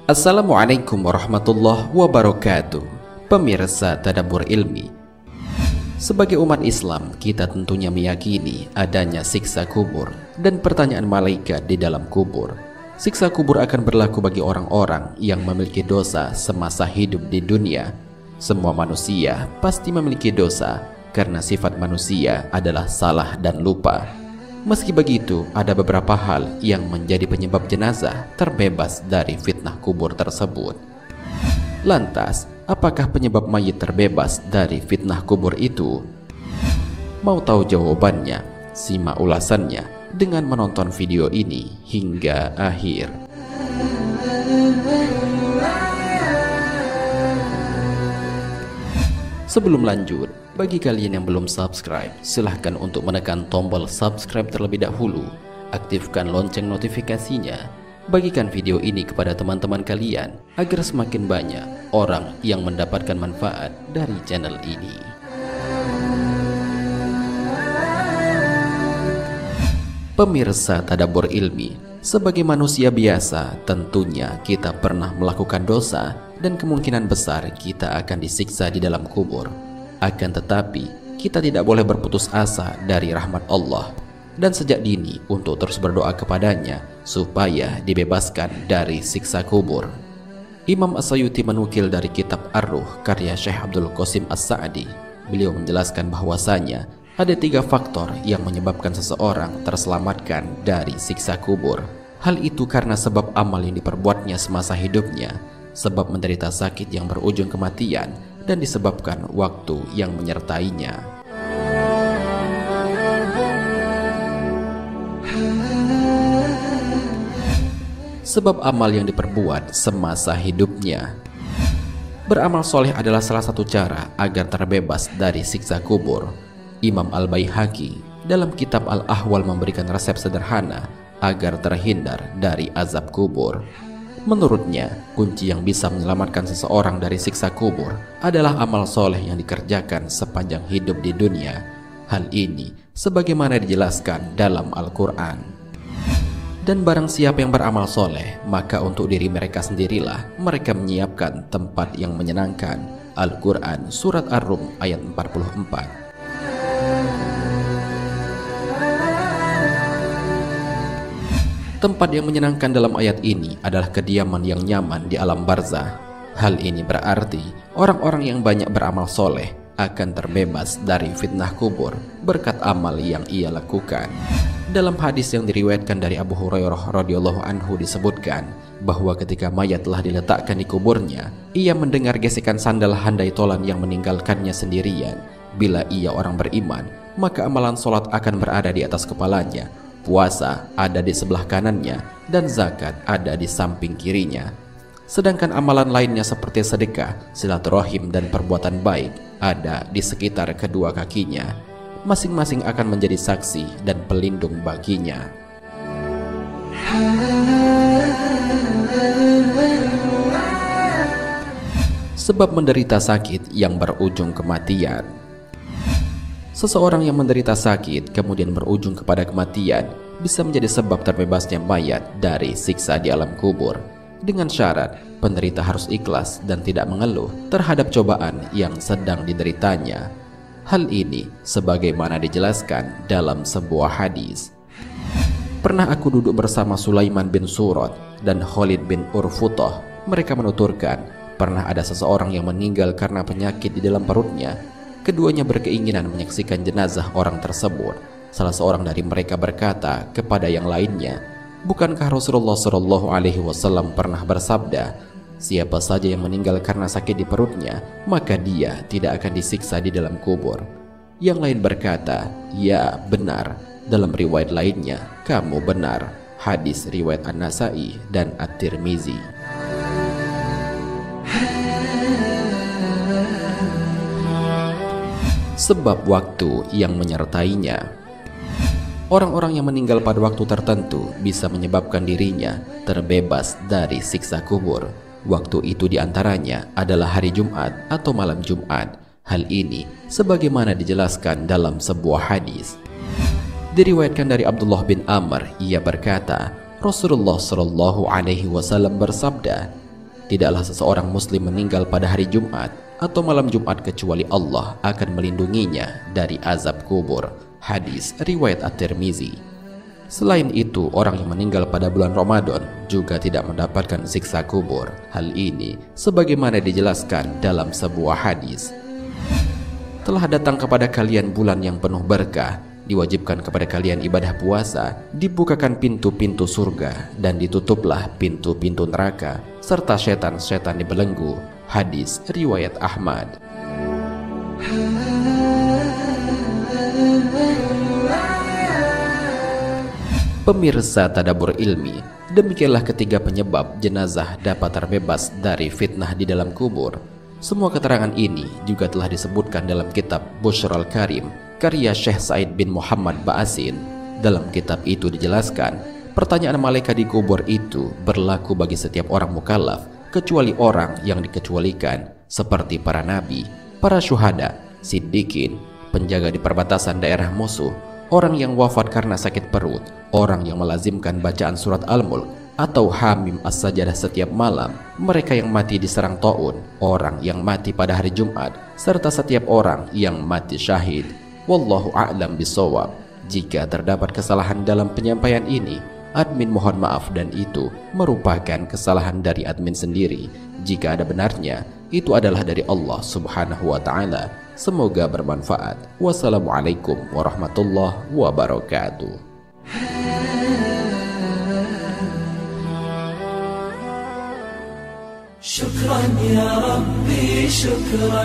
Assalamualaikum warahmatullahi wabarakatuh. Pemirsa Tadabbur Ilmi, sebagai umat Islam, kita tentunya meyakini adanya siksa kubur dan pertanyaan malaikat di dalam kubur. Siksa kubur akan berlaku bagi orang-orang yang memiliki dosa semasa hidup di dunia. Semua manusia pasti memiliki dosa karena sifat manusia adalah salah dan lupa. Meski begitu, ada beberapa hal yang menjadi penyebab jenazah terbebas dari fitnah kubur tersebut. Lantas, apakah penyebab mayit terbebas dari fitnah kubur itu? Mau tahu jawabannya? Simak ulasannya dengan menonton video ini hingga akhir. Sebelum lanjut, bagi kalian yang belum subscribe, silahkan untuk menekan tombol subscribe terlebih dahulu. Aktifkan lonceng notifikasinya. Bagikan video ini kepada teman-teman kalian agar semakin banyak orang yang mendapatkan manfaat dari channel ini. Pemirsa Tadabbur Ilmi, sebagai manusia biasa, tentunya kita pernah melakukan dosa dan kemungkinan besar kita akan disiksa di dalam kubur. Akan tetapi, kita tidak boleh berputus asa dari rahmat Allah dan sejak dini untuk terus berdoa kepadanya supaya dibebaskan dari siksa kubur. Imam As-Sayuti menukil dari kitab Ar-Ruh karya Syekh Abdul Qasim As-Sa'di. Beliau menjelaskan bahwasanya ada 3 faktor yang menyebabkan seseorang terselamatkan dari siksa kubur. Hal itu karena sebab amal yang diperbuatnya semasa hidupnya, sebab menderita sakit yang berujung kematian, dan disebabkan waktu yang menyertainya. Sebab amal yang diperbuat semasa hidupnya. Beramal soleh adalah salah satu cara agar terbebas dari siksa kubur. Imam Al-Baihaqi dalam kitab Al-Ahwal memberikan resep sederhana agar terhindar dari azab kubur. Menurutnya, kunci yang bisa menyelamatkan seseorang dari siksa kubur adalah amal soleh yang dikerjakan sepanjang hidup di dunia. Hal ini sebagaimana dijelaskan dalam Al-Quran. Dan barang siapa yang beramal soleh, maka untuk diri mereka sendirilah mereka menyiapkan tempat yang menyenangkan. Al-Quran Surat Ar-Rum ayat 44. Tempat yang menyenangkan dalam ayat ini adalah kediaman yang nyaman di alam barzah. Hal ini berarti orang-orang yang banyak beramal soleh akan terbebas dari fitnah kubur berkat amal yang ia lakukan. Dalam hadis yang diriwayatkan dari Abu Hurairah radhiyallahu anhu disebutkan bahwa ketika mayat telah diletakkan di kuburnya, ia mendengar gesekan sandal handai tolan yang meninggalkannya sendirian. Bila ia orang beriman, maka amalan sholat akan berada di atas kepalanya, puasa ada di sebelah kanannya, dan zakat ada di samping kirinya. Sedangkan amalan lainnya seperti sedekah, silaturahim, dan perbuatan baik ada di sekitar kedua kakinya. Masing-masing akan menjadi saksi dan pelindung baginya. Sebab menderita sakit yang berujung kematian. Seseorang yang menderita sakit kemudian berujung kepada kematian bisa menjadi sebab terbebasnya mayat dari siksa di alam kubur, dengan syarat penderita harus ikhlas dan tidak mengeluh terhadap cobaan yang sedang dideritanya. Hal ini sebagaimana dijelaskan dalam sebuah hadis. Pernah aku duduk bersama Sulaiman bin Surad dan Khalid bin Urfutoh. Mereka menuturkan pernah ada seseorang yang meninggal karena penyakit di dalam perutnya. Keduanya berkeinginan menyaksikan jenazah orang tersebut. Salah seorang dari mereka berkata kepada yang lainnya, "Bukankah Rasulullah SAW pernah bersabda, siapa saja yang meninggal karena sakit di perutnya, maka dia tidak akan disiksa di dalam kubur?" Yang lain berkata, "Ya, benar." Dalam riwayat lainnya, "Kamu benar." Hadis riwayat An-Nasai dan At-Tirmizi. Sebab waktu yang menyertainya. Orang-orang yang meninggal pada waktu tertentu bisa menyebabkan dirinya terbebas dari siksa kubur. Waktu itu diantaranya adalah hari Jumat atau malam Jumat. Hal ini sebagaimana dijelaskan dalam sebuah hadis. Diriwayatkan dari Abdullah bin Amr, ia berkata, Rasulullah Shallallahu Alaihi Wasallam bersabda, tidaklah seseorang muslim meninggal pada hari Jumat atau malam Jumat kecuali Allah akan melindunginya dari azab kubur. Hadis riwayat At-Tirmizi. Selain itu, orang yang meninggal pada bulan Ramadan juga tidak mendapatkan siksa kubur. Hal ini sebagaimana dijelaskan dalam sebuah hadis. Telah datang kepada kalian bulan yang penuh berkah, diwajibkan kepada kalian ibadah puasa, dibukakan pintu-pintu surga dan ditutuplah pintu-pintu neraka, serta setan-setan dibelenggu. Hadis riwayat Ahmad. Pemirsa Tadabbur Ilmi, demikianlah ketiga penyebab jenazah dapat terbebas dari fitnah di dalam kubur. Semua keterangan ini juga telah disebutkan dalam kitab Busyral Karim karya Syekh Said bin Muhammad Ba'asin. Dalam kitab itu dijelaskan, pertanyaan malaikat di kubur itu berlaku bagi setiap orang mukallaf kecuali orang yang dikecualikan, seperti para nabi, para syuhada, siddiqin, penjaga di perbatasan daerah musuh, orang yang wafat karena sakit perut, orang yang melazimkan bacaan surat Al-Mulk atau Hamim As-Sajadah setiap malam, mereka yang mati diserang taun, orang yang mati pada hari Jumat, serta setiap orang yang mati syahid. Wallahu a'lam bishawab. Jika terdapat kesalahan dalam penyampaian ini, admin mohon maaf dan itu merupakan kesalahan dari admin sendiri. Jika ada benarnya, itu adalah dari Allah Subhanahu wa Ta'ala. Semoga bermanfaat. Wassalamualaikum warahmatullahi wabarakatuh. شكرا يا ربي شكرا